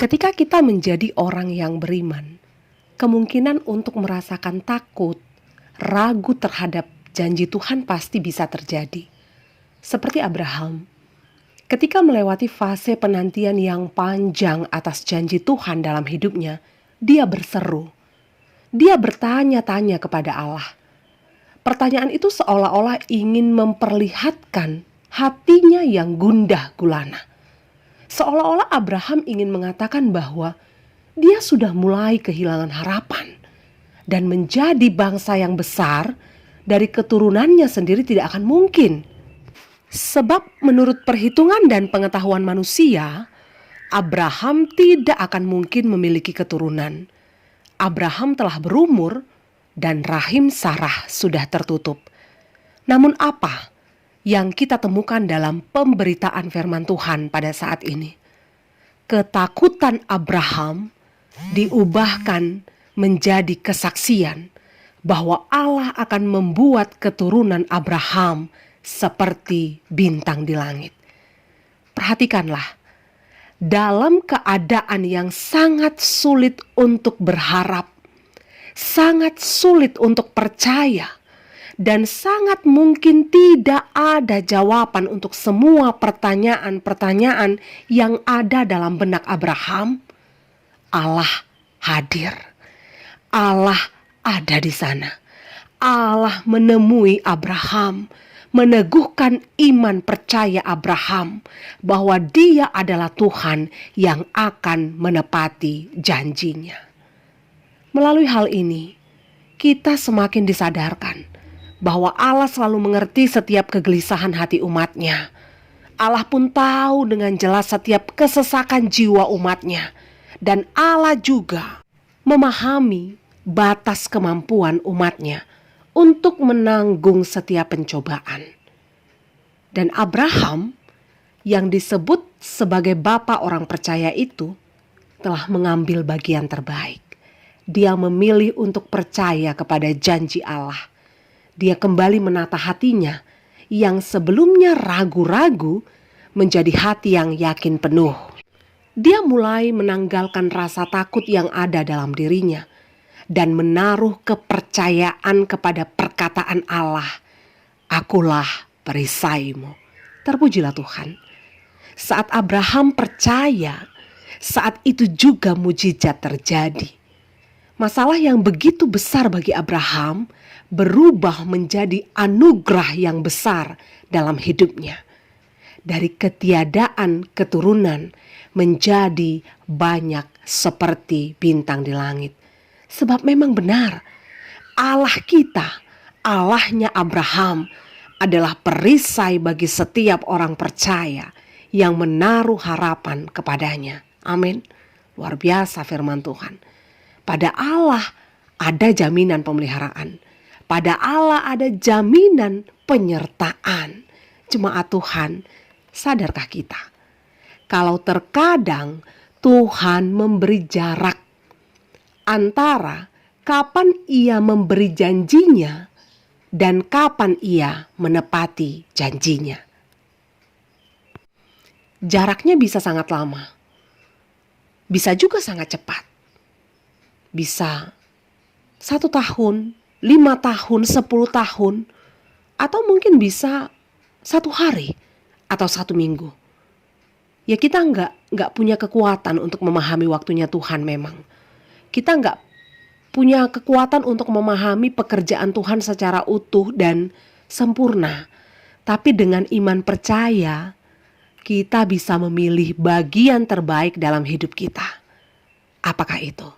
Ketika kita menjadi orang yang beriman, kemungkinan untuk merasakan takut, ragu terhadap janji Tuhan pasti bisa terjadi. Seperti Abraham, ketika melewati fase penantian yang panjang atas janji Tuhan dalam hidupnya, dia berseru. Dia bertanya-tanya kepada Allah. Pertanyaan itu seolah-olah ingin memperlihatkan hatinya yang gundah gulana. Seolah-olah Abraham ingin mengatakan bahwa dia sudah mulai kehilangan harapan dan menjadi bangsa yang besar dari keturunannya sendiri tidak akan mungkin. Sebab menurut perhitungan dan pengetahuan manusia, Abraham tidak akan mungkin memiliki keturunan. Abraham telah berumur dan rahim Sarah sudah tertutup. Namun apa yang kita temukan dalam pemberitaan firman Tuhan pada saat ini? Ketakutan Abraham diubahkan menjadi kesaksian bahwa Allah akan membuat keturunan Abraham seperti bintang di langit. Perhatikanlah, dalam keadaan yang sangat sulit untuk berharap, sangat sulit untuk percaya, dan sangat mungkin tidak ada jawaban untuk semua pertanyaan-pertanyaan yang ada dalam benak Abraham, Allah hadir. Allah ada di sana. Allah menemui Abraham, meneguhkan iman percaya Abraham bahwa Dia adalah Tuhan yang akan menepati janjinya. Melalui hal ini, kita semakin disadarkan bahwa Allah selalu mengerti setiap kegelisahan hati umatnya. Allah pun tahu dengan jelas setiap kesesakan jiwa umatnya. Dan Allah juga memahami batas kemampuan umatnya untuk menanggung setiap pencobaan. Dan Abraham yang disebut sebagai bapa orang percaya itu telah mengambil bagian terbaik. Dia memilih untuk percaya kepada janji Allah. Dia kembali menata hatinya yang sebelumnya ragu-ragu menjadi hati yang yakin penuh. Dia mulai menanggalkan rasa takut yang ada dalam dirinya dan menaruh kepercayaan kepada perkataan Allah. Akulah perisaimu. Terpujilah Tuhan. Saat Abraham percaya, saat itu juga mujizat terjadi. Masalah yang begitu besar bagi Abraham berubah menjadi anugerah yang besar dalam hidupnya. Dari ketiadaan keturunan menjadi banyak seperti bintang di langit. Sebab memang benar, Allah kita, Allahnya Abraham adalah perisai bagi setiap orang percaya yang menaruh harapan kepadanya. Amin. Luar biasa firman Tuhan. Pada Allah ada jaminan pemeliharaan. Pada Allah ada jaminan penyertaan. Jemaat Tuhan, sadarkah kita? Kalau terkadang Tuhan memberi jarak antara kapan Ia memberi janjinya dan kapan Ia menepati janjinya. Jaraknya bisa sangat lama. Bisa juga sangat cepat. Bisa 1 tahun, 5 tahun, 10 tahun, atau mungkin bisa 1 hari atau 1 minggu. Ya kita nggak punya kekuatan untuk memahami waktunya Tuhan memang. Kita nggak punya kekuatan untuk memahami pekerjaan Tuhan secara utuh dan sempurna. Tapi dengan iman percaya, kita bisa memilih bagian terbaik dalam hidup kita. Apakah itu?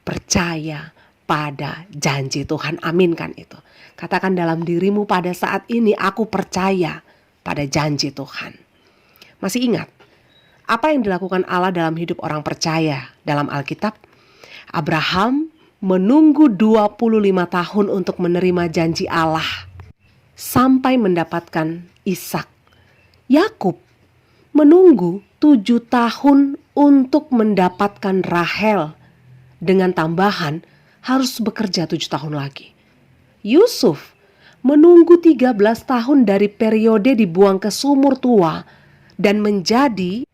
Percaya pada janji Tuhan. Aminkan itu. Katakan dalam dirimu pada saat ini, aku percaya pada janji Tuhan. Masih ingat apa yang dilakukan Allah dalam hidup orang percaya dalam Alkitab? Abraham menunggu 25 tahun untuk menerima janji Allah sampai mendapatkan Ishak. Yakub menunggu 7 tahun untuk mendapatkan Rahel, dengan tambahan harus bekerja 7 tahun lagi. Yusuf menunggu 13 tahun dari periode dibuang ke sumur tua dan menjadi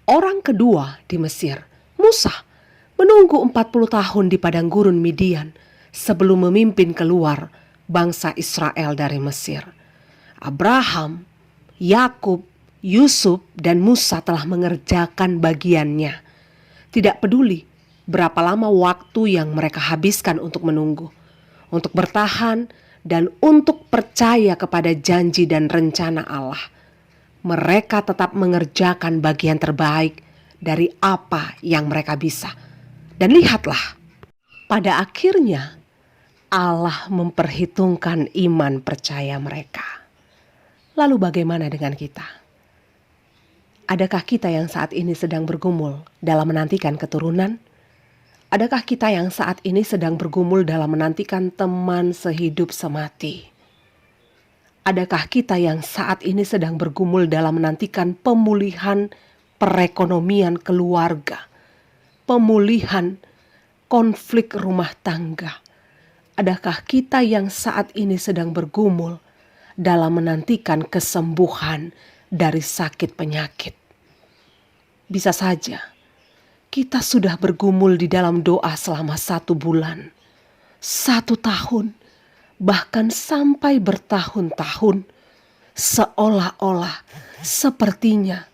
orang kedua di Mesir. Musa menunggu 40 tahun di padang gurun Midian sebelum memimpin keluar bangsa Israel dari Mesir. Abraham, Yakub, Yusuf, dan Musa telah mengerjakan bagiannya. Tidak peduli berapa lama waktu yang mereka habiskan untuk menunggu, untuk bertahan, dan untuk percaya kepada janji dan rencana Allah. Mereka tetap mengerjakan bagian terbaik dari apa yang mereka bisa. Dan lihatlah, pada akhirnya Allah memperhitungkan iman percaya mereka. Lalu bagaimana dengan kita? Adakah kita yang saat ini sedang bergumul dalam menantikan keturunan? Adakah kita yang saat ini sedang bergumul dalam menantikan teman sehidup semati? Adakah kita yang saat ini sedang bergumul dalam menantikan pemulihan perekonomian keluarga, pemulihan konflik rumah tangga? Adakah kita yang saat ini sedang bergumul dalam menantikan kesembuhan dari sakit penyakit? Bisa saja kita sudah bergumul di dalam doa selama 1 bulan, 1 tahun, bahkan sampai bertahun-tahun, seolah-olah sepertinya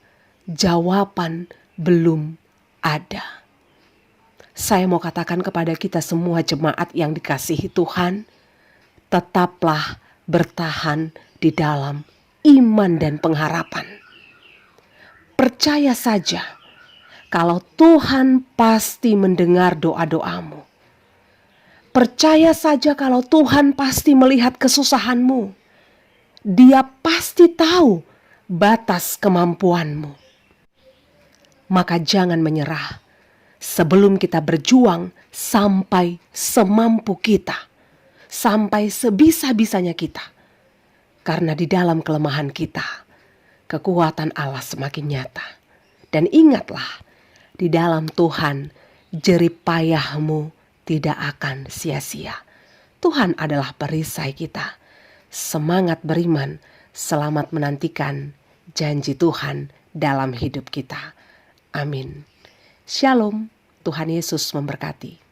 jawaban belum ada. Saya mau katakan kepada kita semua jemaat yang dikasihi Tuhan, tetaplah bertahan di dalam iman dan pengharapan. Percaya saja kalau Tuhan pasti mendengar doa-doamu. Percaya saja kalau Tuhan pasti melihat kesusahanmu. Dia pasti tahu batas kemampuanmu. Maka jangan menyerah sebelum kita berjuang sampai semampu kita, sampai sebisa-bisanya kita. Karena di dalam kelemahan kita, kekuatan Allah semakin nyata. Dan ingatlah, di dalam Tuhan jerih payahmu tidak akan sia-sia. Tuhan adalah perisai kita. Semangat beriman, selamat menantikan janji Tuhan dalam hidup kita. Amin. Shalom, Tuhan Yesus memberkati.